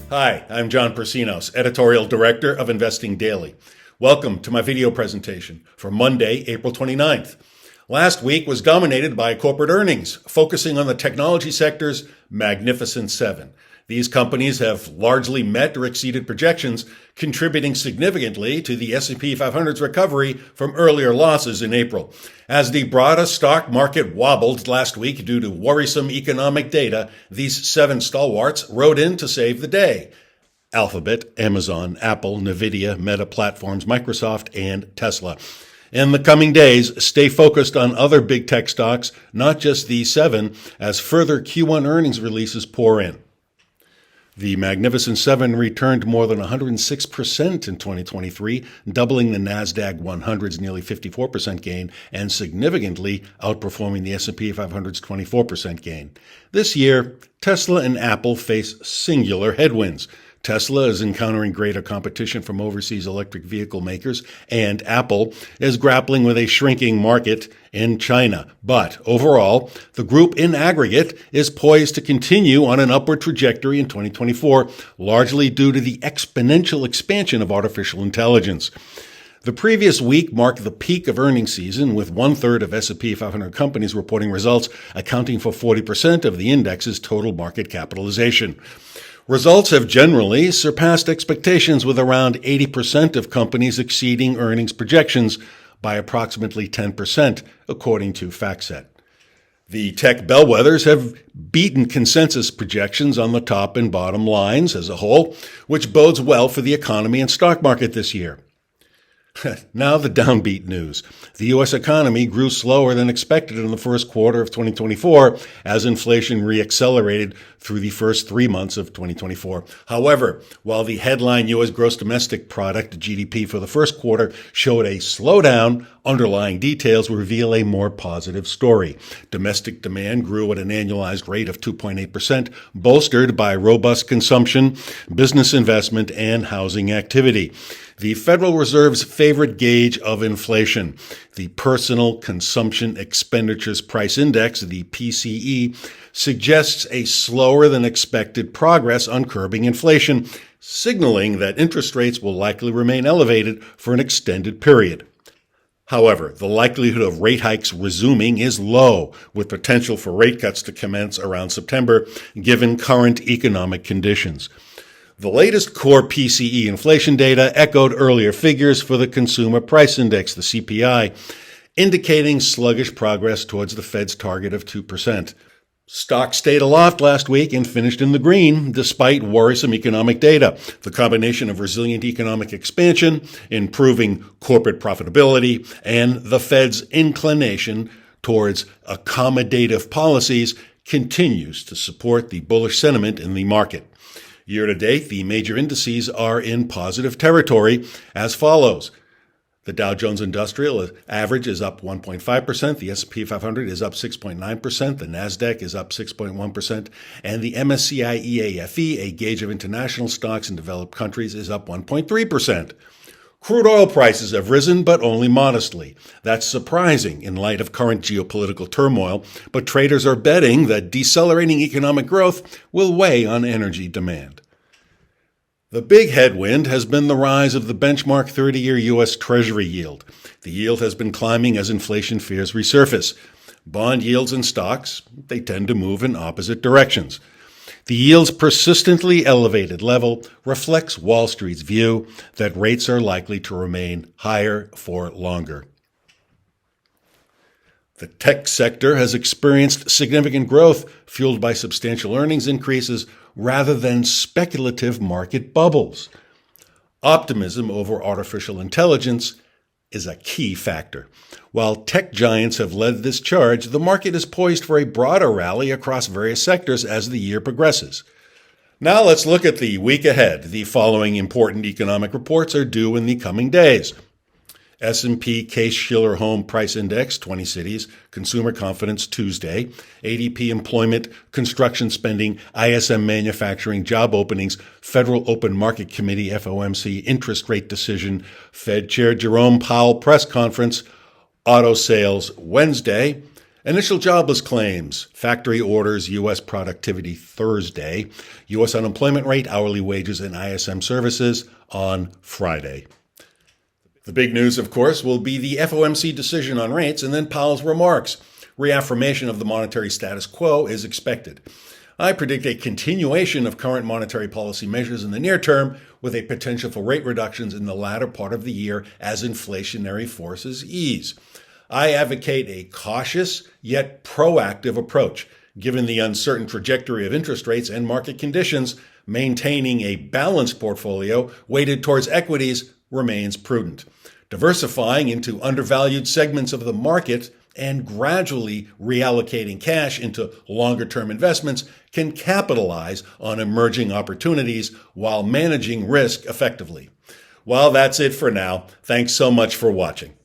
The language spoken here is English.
Hi, I'm John Persinos, Editorial Director of Investing Daily. Welcome to my video presentation for Monday, April 29th. Last week was dominated by corporate earnings, focusing on the technology sector's Magnificent Seven. These companies have largely met or exceeded projections, contributing significantly to the S&P 500's recovery from earlier losses in April. As the broader stock market wobbled last week due to worrisome economic data, these seven stalwarts rode in to save the day. Alphabet, Amazon, Apple, Nvidia, Meta Platforms, Microsoft, and Tesla. In the coming days, stay focused on other big tech stocks, not just these seven, as further Q1 earnings releases pour in. The Magnificent Seven returned more than 106% in 2023, doubling the NASDAQ 100's nearly 54% gain and significantly outperforming the S&P 500's 24% gain. This year, Tesla and Apple face singular headwinds. Tesla is encountering greater competition from overseas electric vehicle makers, and Apple is grappling with a shrinking market in China. But overall, the group in aggregate is poised to continue on an upward trajectory in 2024, largely due to the exponential expansion of artificial intelligence. The previous week marked the peak of earnings season, with one-third of S&P 500 companies reporting results, accounting for 40% of the index's total market capitalization. Results have generally surpassed expectations, with around 80% of companies exceeding earnings projections by approximately 10%, according to FactSet. The tech bellwethers have beaten consensus projections on the top and bottom lines as a whole, which bodes well for the economy and stock market this year. Now the downbeat news. The U.S. economy grew slower than expected in the first quarter of 2024 as inflation reaccelerated through the first 3 months of 2024. However, while the headline U.S. gross domestic product, GDP, for the first quarter showed a slowdown, underlying details reveal a more positive story. Domestic demand grew at an annualized rate of 2.8%, bolstered by robust consumption, business investment, and housing activity. The Federal Reserve's favorite gauge of inflation, the Personal Consumption Expenditures Price Index, the PCE, suggests a slower than expected progress on curbing inflation, signaling that interest rates will likely remain elevated for an extended period. However, the likelihood of rate hikes resuming is low, with potential for rate cuts to commence around September, given current economic conditions. The latest core PCE inflation data echoed earlier figures for the Consumer Price Index, the CPI, indicating sluggish progress towards the Fed's target of 2%. Stocks stayed aloft last week and finished in the green despite worrisome economic data. The combination of resilient economic expansion, improving corporate profitability, and the Fed's inclination towards accommodative policies continues to support the bullish sentiment in the market. Year to date, the major indices are in positive territory as follows. The Dow Jones Industrial average is up 1.5%, the S&P 500 is up 6.9%, the NASDAQ is up 6.1%, and the MSCI EAFE, a gauge of international stocks in developed countries, is up 1.3%. Crude oil prices have risen, but only modestly. That's surprising in light of current geopolitical turmoil, but traders are betting that decelerating economic growth will weigh on energy demand. The big headwind has been the rise of the benchmark 30-year U.S. Treasury yield. The yield has been climbing as inflation fears resurface. Bond yields and stocks, they tend to move in opposite directions. The yield's persistently elevated level reflects Wall Street's view that rates are likely to remain higher for longer. The tech sector has experienced significant growth, fueled by substantial earnings increases rather than speculative market bubbles. Optimism over artificial intelligence is a key factor. While tech giants have led this charge, the market is poised for a broader rally across various sectors as the year progresses. Now let's look at the week ahead. The following important economic reports are due in the coming days. S&P Case-Shiller Home Price Index, 20 cities, Consumer Confidence Tuesday, ADP Employment, Construction Spending, ISM Manufacturing, Job Openings, Federal Open Market Committee, FOMC, Interest Rate Decision, Fed Chair Jerome Powell Press Conference, Auto Sales Wednesday, Initial jobless claims, factory orders, U.S. productivity Thursday, U.S. unemployment rate, hourly wages, and ISM services on Friday. The big news, of course, will be the FOMC decision on rates and then Powell's remarks. Reaffirmation of the monetary status quo is expected. I predict a continuation of current monetary policy measures in the near term, with a potential for rate reductions in the latter part of the year as inflationary forces ease. I advocate a cautious yet proactive approach. Given the uncertain trajectory of interest rates and market conditions, maintaining a balanced portfolio weighted towards equities remains prudent. Diversifying into undervalued segments of the market and gradually reallocating cash into longer-term investments can capitalize on emerging opportunities while managing risk effectively. Well, that's it for now. Thanks so much for watching.